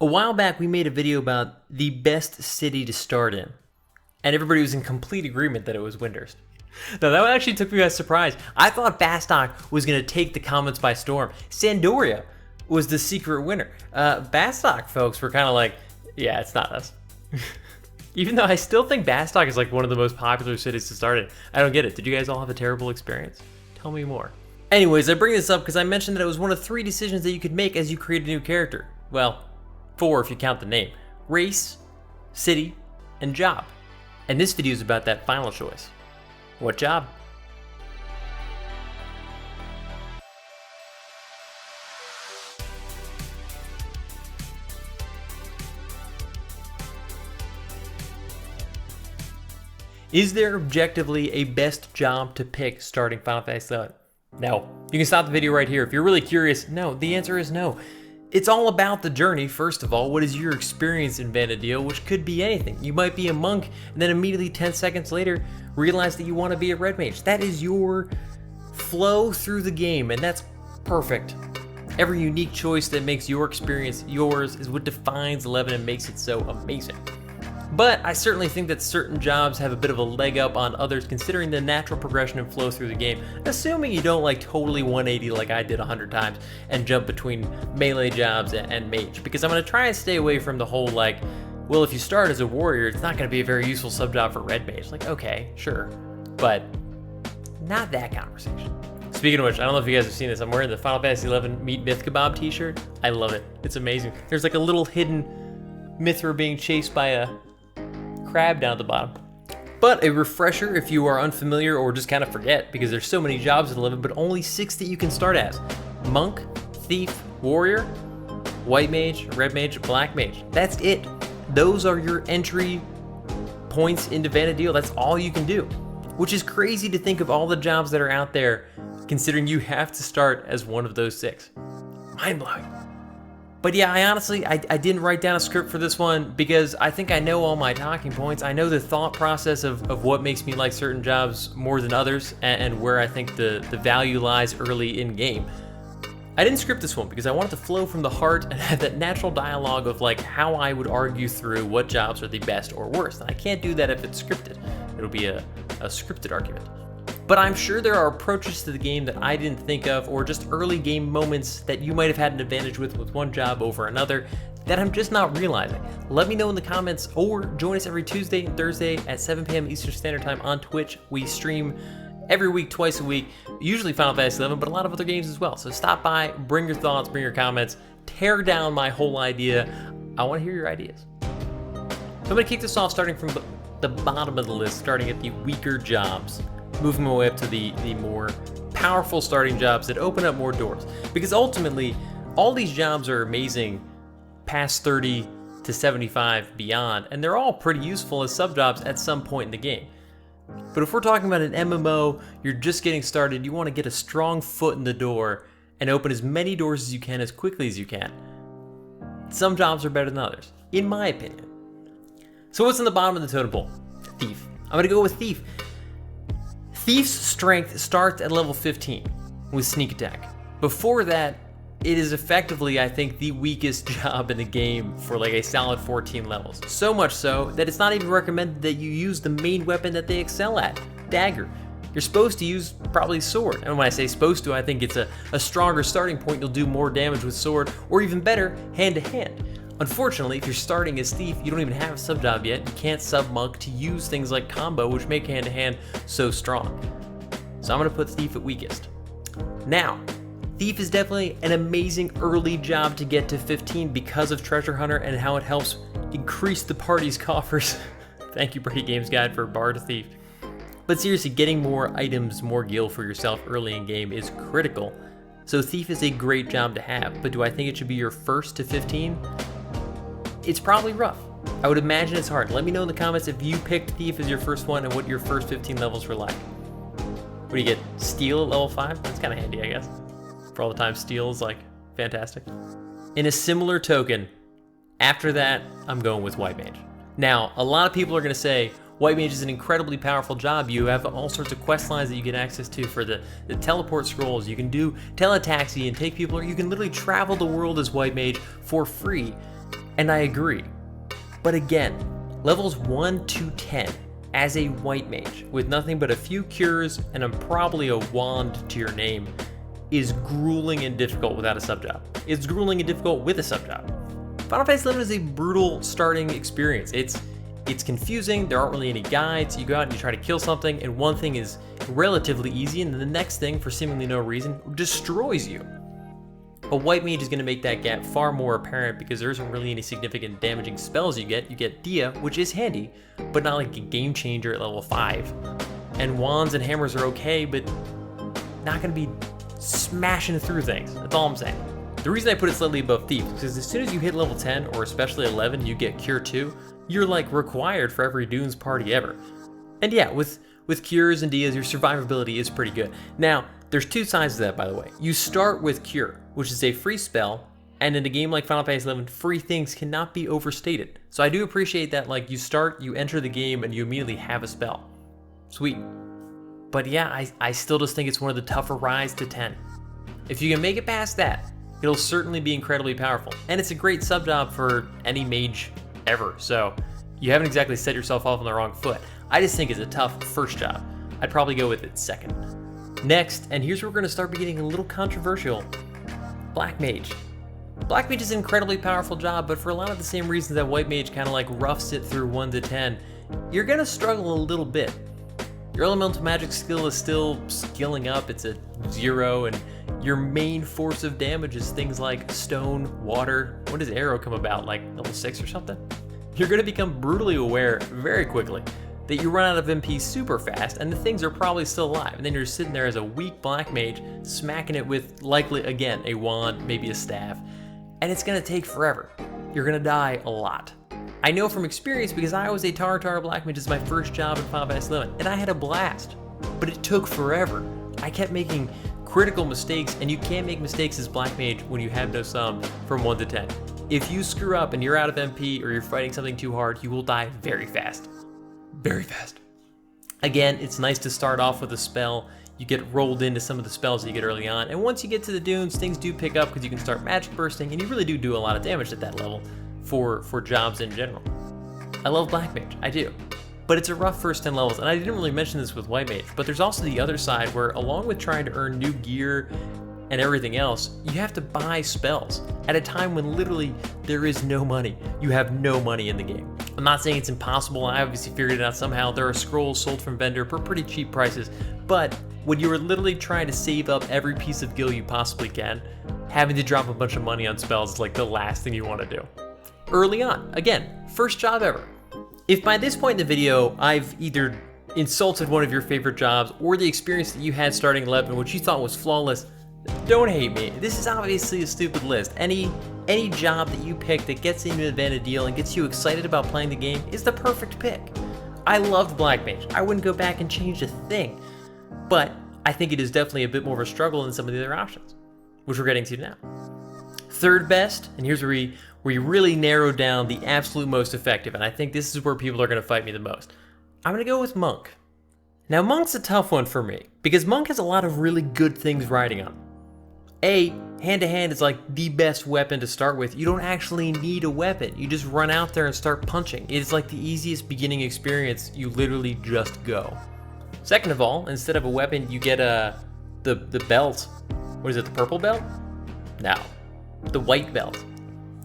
A while back, we made a video about the best city to start in, and everybody was in complete agreement that it was Windhurst. Now, that actually took me by surprise. I thought Bastok was going to take the comments by storm. Sandoria was the secret winner. Bastok folks were kind of like, yeah, it's not us. Even though I still think Bastok is like one of the most popular cities to start in. I don't get it. Did you guys all have a terrible experience? Tell me more. Anyways, I bring this up because I mentioned that it was one of 3 decisions that you could make as you create a new character. Well, 4 if you count the name. Race, city, and job. And this video is about that final choice. What job? Is there objectively a best job to pick starting Final Fantasy VII? No. You can stop the video right here. If you're really curious, no, the answer is no. It's all about the journey, first of all. What is your experience in Vana'diel, which could be anything. You might be a monk, and then immediately 10 seconds later, realize that you want to be a red mage. That is your flow through the game, and that's perfect. Every unique choice that makes your experience yours is what defines 11 and makes it so amazing. But I certainly think that certain jobs have a bit of a leg up on others considering the natural progression and flow through the game, assuming you don't like totally 180 like I did 100 times and jump between melee jobs and mage, because I'm going to try and stay away from the whole like, well, if you start as a warrior, it's not going to be a very useful sub job for red mage. Like, okay, sure, but not that conversation. Speaking of which, I don't know if you guys have seen this, I'm wearing the Final Fantasy XI Meet Myth Kebab t-shirt. I love it. It's amazing. There's like a little hidden Mithra being chased by a crab down at the bottom. But a refresher if you are unfamiliar or just kind of forget, because there's so many jobs in 11, but only 6 that you can start as. Monk, Thief, Warrior, White Mage, Red Mage, Black Mage. That's it. Those are your entry points into Vana'diel. That's all you can do, which is crazy to think of all the jobs that are out there, considering you have to start as one of those 6. Mind-blowing. But yeah, I honestly didn't write down a script for this one because I think I know all my talking points. I know the thought process of what makes me like certain jobs more than others and where I think the value lies early in game. I didn't script this one because I wanted to flow from the heart and have that natural dialogue of like how I would argue through what jobs are the best or worst. And I can't do that if it's scripted. It'll be a scripted argument. But I'm sure there are approaches to the game that I didn't think of, or just early game moments that you might have had an advantage with one job over another that I'm just not realizing. Let me know in the comments, or join us every Tuesday and Thursday at 7 p.m. Eastern Standard Time on Twitch. We stream every week, twice a week, usually Final Fantasy XI, but a lot of other games as well. So stop by, bring your thoughts, bring your comments, tear down my whole idea. I want to hear your ideas. So I'm going to kick this off starting from the bottom of the list, starting at the weaker jobs, moving my way up to the more powerful starting jobs that open up more doors. Because ultimately, all these jobs are amazing past 30 to 75 beyond, and they're all pretty useful as sub-jobs at some point in the game. But if we're talking about an MMO, you're just getting started, you want to get a strong foot in the door and open as many doors as you can as quickly as you can. Some jobs are better than others, in my opinion. So what's in the bottom of the totem pole? Thief. I'm going to go with Thief. Thief's strength starts at level 15 with sneak attack. Before that, it is effectively, I think, the weakest job in the game for like a solid 14 levels. So much so that it's not even recommended that you use the main weapon that they excel at, dagger. You're supposed to use probably sword. And when I say supposed to, I think it's a stronger starting point. You'll do more damage with sword, or even better, hand to hand. Unfortunately, if you're starting as Thief, you don't even have a sub-job yet. You can't sub-monk to use things like combo, which make hand-to-hand so strong. So I'm going to put Thief at weakest. Now, Thief is definitely an amazing early job to get to 15 because of Treasure Hunter and how it helps increase the party's coffers. Thank you, Brady Games Guide, for Bar to Thief. But seriously, getting more items, more gil for yourself early in game is critical. So Thief is a great job to have, but do I think it should be your first to 15? It's probably rough. I would imagine it's hard. Let me know in the comments if you picked Thief as your first one and what your first 15 levels were like. What do you get? Steel at level 5? That's kind of handy, I guess. For all the time Steel is like fantastic. In a similar token, after that, I'm going with White Mage. Now, a lot of people are going to say, White Mage is an incredibly powerful job. You have all sorts of quest lines that you get access to for the teleport scrolls. You can do teletaxi and take people, or you can literally travel the world as White Mage for free. And I agree. But again, levels 1 to 10 as a white mage with nothing but a few cures and probably a wand to your name is grueling and difficult without a sub-job. It's grueling and difficult with a sub-job. Final Fantasy XI is a brutal starting experience. It's confusing, there aren't really any guides, you go out and you try to kill something, and one thing is relatively easy, and then the next thing, for seemingly no reason, destroys you. A white mage is going to make that gap far more apparent because there isn't really any significant damaging spells you get. You get Dia, which is handy, but not like a game changer at level 5. And wands and hammers are okay, but not going to be smashing through things. That's all I'm saying. The reason I put it slightly above Thief is because as soon as you hit level 10, or especially 11, you get Cure 2, you're like required for every Dunes party ever. And yeah, with Cures and Dias, your survivability is pretty good. Now, there's two sides to that, by the way. You start with Cure, which is a free spell, and in a game like Final Fantasy XI, free things cannot be overstated. So I do appreciate that, like, you start, you enter the game, and you immediately have a spell. Sweet. But yeah, I still just think it's one of the tougher rise to 10. If you can make it past that, it'll certainly be incredibly powerful. And it's a great sub-job for any mage ever, so you haven't exactly set yourself off on the wrong foot. I just think it's a tough first job. I'd probably go with it second. Next, and here's where we're going to start getting a little controversial, Black Mage. Black Mage is an incredibly powerful job, but for a lot of the same reasons that White Mage kind of like roughs it through 1 to 10, you're going to struggle a little bit. Your elemental magic skill is still skilling up, it's a 0, and your main force of damage is things like stone, water. When does arrow come about, like level 6 or something? You're going to become brutally aware very quickly that you run out of MP super fast and the things are probably still alive, and then you're sitting there as a weak black mage smacking it with likely, again, a wand, maybe a staff, and it's going to take forever. You're going to die a lot. I know from experience because I was a Tartar black mage as my first job in Final Fantasy XI, and I had a blast, but it took forever. I kept making critical mistakes, and you can't make mistakes as black mage when you have no sum from 1 to 10. If you screw up and you're out of MP or you're fighting something too hard, you will die very fast. Very fast. Again, it's nice to start off with a spell. You get rolled into some of the spells that you get early on, and once you get to the dunes, things do pick up because you can start magic bursting, and you really do a lot of damage at that level for jobs in general. I love Black Mage, I do. But it's a rough first 10 levels, and I didn't really mention this with White Mage, but there's also the other side where, along with trying to earn new gear and everything else, you have to buy spells at a time when literally there is no money. You have no money in the game. I'm not saying it's impossible, I obviously figured it out somehow. There are scrolls sold from vendor for pretty cheap prices, but when you are literally trying to save up every piece of gil you possibly can, having to drop a bunch of money on spells is like the last thing you want to do. Early on, again, first job ever. If by this point in the video, I've either insulted one of your favorite jobs or the experience that you had starting 11, which you thought was flawless, don't hate me. This is obviously a stupid list. Any job that you pick that gets into Vana'diel and gets you excited about playing the game is the perfect pick. I loved Black Mage. I wouldn't go back and change a thing, but I think it is definitely a bit more of a struggle than some of the other options, which we're getting to now. Third best, and here's where we really narrowed down the absolute most effective, and I think this is where people are going to fight me the most. I'm going to go with Monk. Now, Monk's a tough one for me, because Monk has a lot of really good things riding on. Hand-to-hand is like the best weapon to start with. You don't actually need a weapon. You just run out there and start punching. It's like the easiest beginning experience. You literally just go. Second of all, instead of a weapon, you get the belt. What is it, the purple belt? No, the white belt.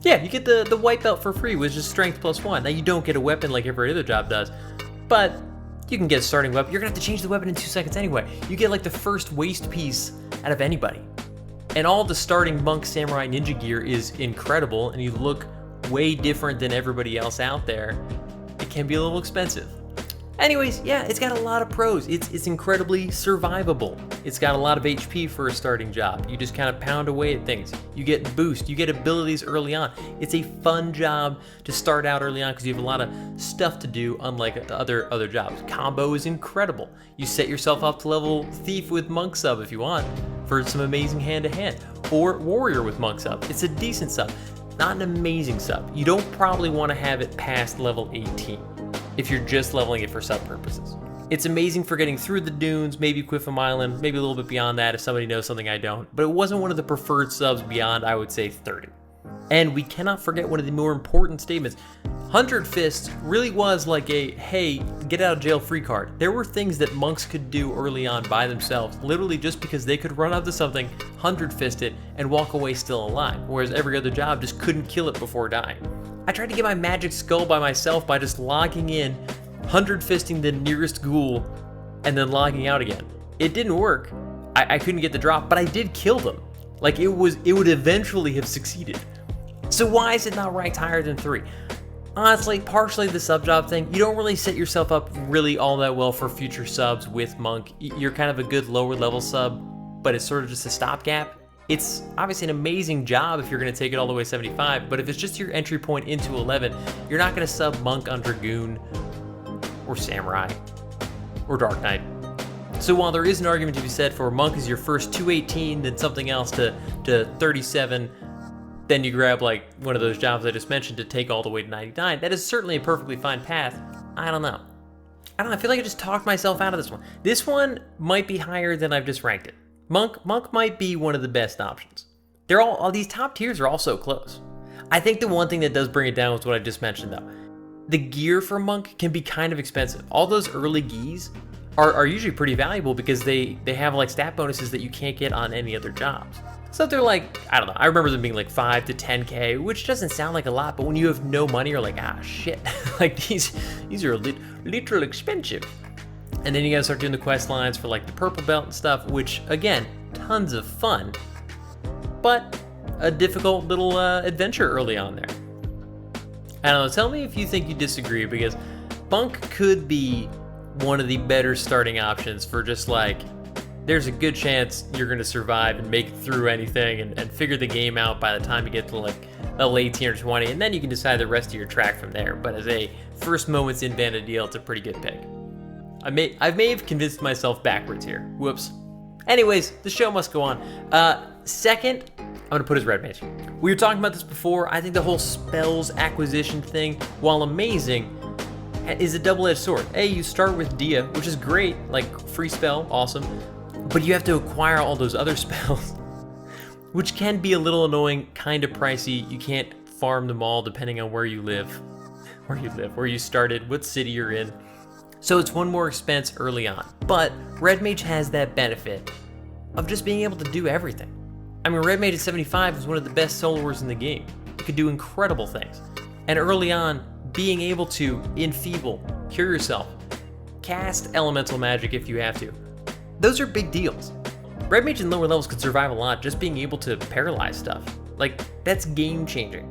Yeah, you get the white belt for free, which is strength +1. Now, you don't get a weapon like every other job does, but you can get a starting weapon. You're gonna have to change the weapon in 2 seconds anyway. You get like the first waist piece out of anybody. And all the starting Monk Samurai Ninja gear is incredible, and you look way different than everybody else out there. It can be a little expensive. Anyways, yeah, it's got a lot of pros. It's incredibly survivable. It's got a lot of HP for a starting job. You just kind of pound away at things. You get boost, you get abilities early on. It's a fun job to start out early on because you have a lot of stuff to do, unlike other jobs. Combo is incredible. You set yourself up to level Thief with Monk sub if you want for some amazing hand-to-hand, or Warrior with Monk sub. It's a decent sub, not an amazing sub. You don't probably want to have it past level 18. If you're just leveling it for sub purposes. It's amazing for getting through the dunes, maybe Quiffam Island, maybe a little bit beyond that if somebody knows something I don't, but it wasn't one of the preferred subs beyond, I would say, 30. And we cannot forget one of the more important statements. 100 Fists really was like a, hey, get out of jail free card. There were things that monks could do early on by themselves, literally just because they could run up to something, 100 Fist it, and walk away still alive, whereas every other job just couldn't kill it before dying. I tried to get my magic skull by myself by just logging in, 100 Fisting the nearest ghoul, and then logging out again. It didn't work. I couldn't get the drop, but I did kill them. Like it would eventually have succeeded. So why is it not ranked higher than 3? Honestly, partially the sub job thing. You don't really set yourself up really all that well for future subs with Monk. You're kind of a good lower level sub, but it's sort of just a stopgap. It's obviously an amazing job if you're going to take it all the way 75, but if it's just your entry point into 11, you're not going to sub Monk on Dragoon or Samurai or Dark Knight. So while there is an argument to be said for Monk is your first 218, then something else to 37, then you grab like one of those jobs I just mentioned to take all the way to 99. That is certainly a perfectly fine path. I don't know. I feel like I just talked myself out of this one. This one might be higher than I've just ranked it. Monk might be one of the best options. They're all these top tiers are all so close. I think the one thing that does bring it down is what I just mentioned though. The gear for Monk can be kind of expensive. All those early gees are usually pretty valuable because they have like stat bonuses that you can't get on any other jobs. So they're like, I don't know, I remember them being like 5 to 10K, which doesn't sound like a lot, but when you have no money, you're like, ah, shit. Like these are literal expensive. And then you gotta start doing the quest lines for like the purple belt and stuff, which again, tons of fun, but a difficult little adventure early on there. I don't know, tell me if you think you disagree, because Monk could be one of the better starting options for just like, there's a good chance you're going to survive and make it through anything and figure the game out by the time you get to like level 18 or 20, and then you can decide the rest of your track from there. But as a first moments in Vana'diel, it's a pretty good pick. I may have convinced myself backwards here. Whoops. Anyways, the show must go on. Second, I'm going to put as Red Mage. We were talking about this before. I think the whole spells acquisition thing, while amazing, is a double-edged sword. You start with Dia, which is great, like free spell, awesome, but you have to acquire all those other spells, which can be a little annoying, kind of pricey. You can't farm them all depending on where you live, where you started, what city you're in. So it's one more expense early on. But Red Mage has that benefit of just being able to do everything. I mean, Red Mage at 75 is one of the best soloers in the game. You could do incredible things. And early on, being able to enfeeble, cure yourself, cast elemental magic if you have to. Those are big deals. Red Mage in lower levels could survive a lot just being able to paralyze stuff. Like, that's game changing.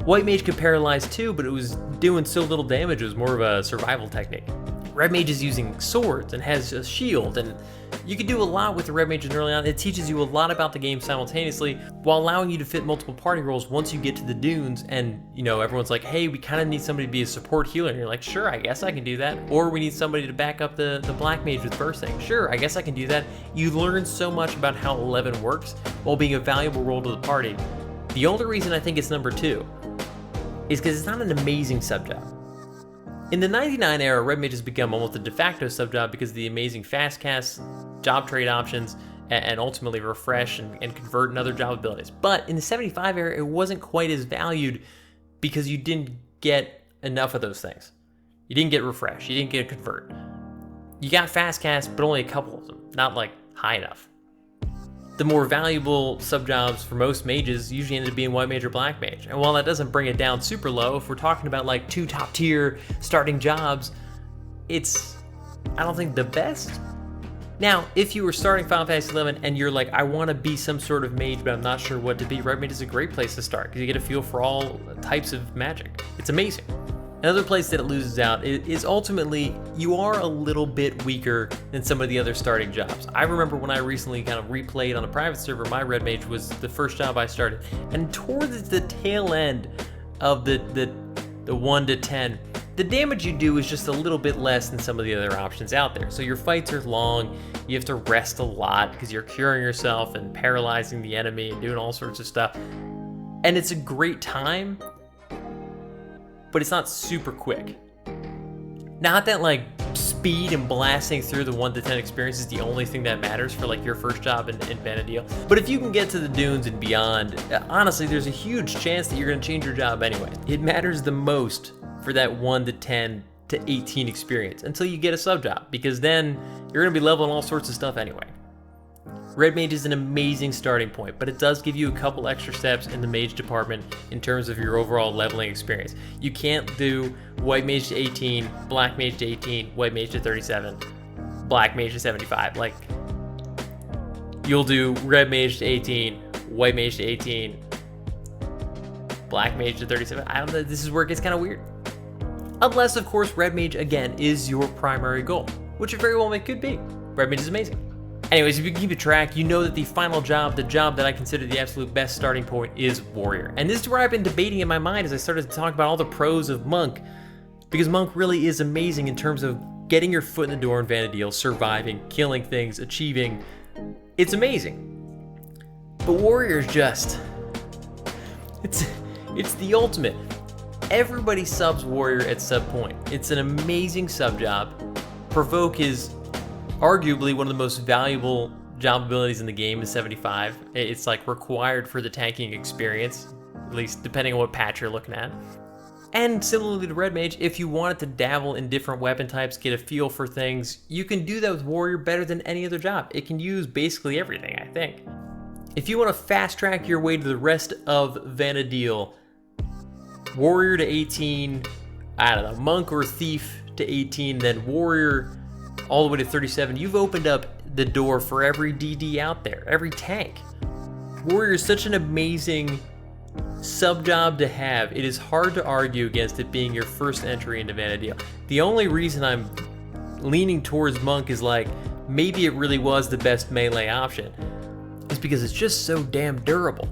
White Mage could paralyze too, but it was doing so little damage, it was more of a survival technique. Red Mage is using swords and has a shield, and you can do a lot with the Red Mage early on. It teaches you a lot about the game simultaneously while allowing you to fit multiple party roles once you get to the dunes and, you know, everyone's like, hey, we kind of need somebody to be a support healer. And you're like, sure, I guess I can do that. Or we need somebody to back up the Black Mage with bursting. Sure, I guess I can do that. You learn so much about how 11 works while being a valuable role to the party. The only reason I think it's number 2 is because it's not an amazing sub-job. In the 99 era, Red Mage has become almost a de facto sub-job because of the amazing fast cast, job trade options, and ultimately refresh and convert and other job abilities. But in the 75 era, it wasn't quite as valued because you didn't get enough of those things. You didn't get refresh, you didn't get convert. You got fast cast, but only a couple of them, not like high enough. The more valuable sub-jobs for most mages usually ended up being White Mage or Black Mage. And while that doesn't bring it down super low, if we're talking about like 2 top tier starting jobs, it's, I don't think, the best. Now, if you were starting Final Fantasy XI and you're like, I want to be some sort of mage, but I'm not sure what to be, Red Mage is a great place to start because you get a feel for all types of magic. It's amazing. Another place that it loses out is ultimately you are a little bit weaker than some of the other starting jobs. I remember when I recently kind of replayed on a private server, my Red Mage was the first job I started. And towards the tail end of the 1 to 10, the damage you do is just a little bit less than some of the other options out there. So your fights are long, you have to rest a lot because you're curing yourself and paralyzing the enemy and doing all sorts of stuff. And it's a great time, but it's not super quick. Not that like speed and blasting through the 1 to 10 experience is the only thing that matters for like your first job in Vana'diel. But if you can get to the dunes and beyond, honestly, there's a huge chance that you're going to change your job anyway. It matters the most for that 1 to 10 to 18 experience until you get a sub job, because then you're going to be leveling all sorts of stuff anyway. Red Mage is an amazing starting point, but it does give you a couple extra steps in the Mage department in terms of your overall leveling experience. You can't do White Mage to 18, Black Mage to 18, White Mage to 37, Black Mage to 75. Like, you'll do Red Mage to 18, White Mage to 18, Black Mage to 37. I don't know, this is where it gets kind of weird. Unless, of course, Red Mage, again, is your primary goal, which it very well could be. Red Mage is amazing. Anyways, if you can keep a track, you know that the final job, the job that I consider the absolute best starting point, is Warrior. And this is where I've been debating in my mind as I started to talk about all the pros of Monk, because Monk really is amazing in terms of getting your foot in the door in Vana'diel, surviving, killing things, achieving. It's amazing. But Warrior is just... It's the ultimate. Everybody subs Warrior at sub point. It's an amazing sub job. Provoke is arguably one of the most valuable job abilities in the game is 75. It's like required for the tanking experience, at least depending on what patch you're looking at. And similarly to Red Mage, if you wanted to dabble in different weapon types, get a feel for things, you can do that with Warrior better than any other job. It can use basically everything, I think. If you want to fast track your way to the rest of Vana'diel, Warrior to 18, I don't know, Monk or Thief to 18, then Warrior all the way to 37, you've opened up the door for every DD out there, every tank. Warrior is such an amazing sub job to have. It is hard to argue against it being your first entry into Vana'diel. The only reason I'm leaning towards Monk is like, maybe it really was the best melee option, is because it's just so damn durable.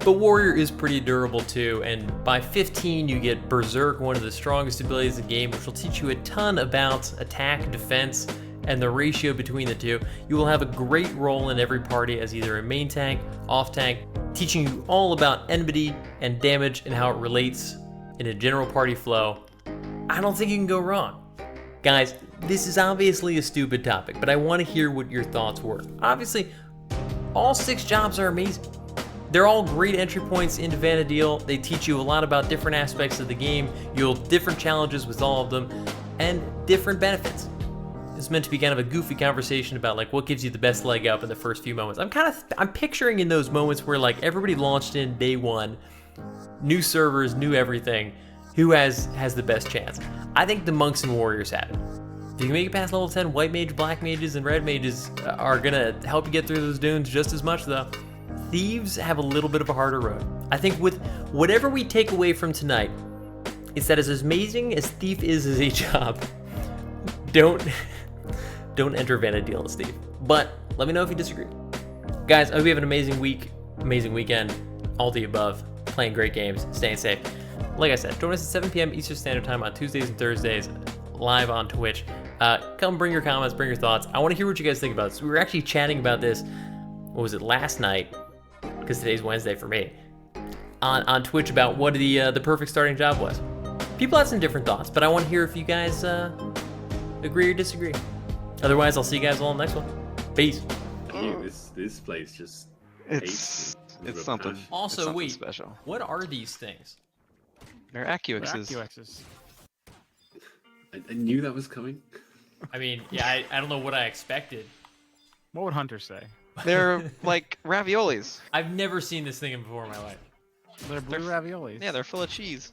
But Warrior is pretty durable too, and by 15 you get Berserk, one of the strongest abilities in the game, which will teach you a ton about attack, defense, and the ratio between the two. You will have a great role in every party as either a main tank, off tank, teaching you all about enmity and damage and how it relates in a general party flow. I don't think you can go wrong. Guys, this is obviously a stupid topic, but I want to hear what your thoughts were. Obviously, all 6 jobs are amazing. They're all great entry points into Vana'diel. They teach you a lot about different aspects of the game. You'll have different challenges with all of them and different benefits. It's meant to be kind of a goofy conversation about like what gives you the best leg up in the first few moments. I'm picturing in those moments where like everybody launched in day one, new servers, new everything, who has the best chance. I think the Monks and Warriors have it. If you can make it past level 10, White Mage, Black Mages, and Red Mages are gonna help you get through those dunes just as much though. Thieves have a little bit of a harder road. I think with whatever we take away from tonight, it's that as amazing as Thief is as a job, don't enter Vana'diel as Thief. But let me know if you disagree. Guys, I hope you have an amazing week, amazing weekend, all the above, playing great games, staying safe. Like I said, join us at 7 p.m. Eastern Standard Time on Tuesdays and Thursdays, live on Twitch. Come bring your comments, bring your thoughts. I want to hear what you guys think about this. We were actually chatting about this, what was it, last night? Because today's Wednesday for me, on Twitch about what the perfect starting job was. People have some different thoughts, but I want to hear if you guys agree or disagree. Otherwise, I'll see you guys all in the next one. Peace. This place just It's something. Also, it's something wait, special. what are these things? They're AccuXs. FFXs. I knew that was coming. I mean, yeah, I don't know what I expected. What would Hunter say? They're like raviolis. I've never seen this thing before in my life. They're blue raviolis. Yeah, they're full of cheese.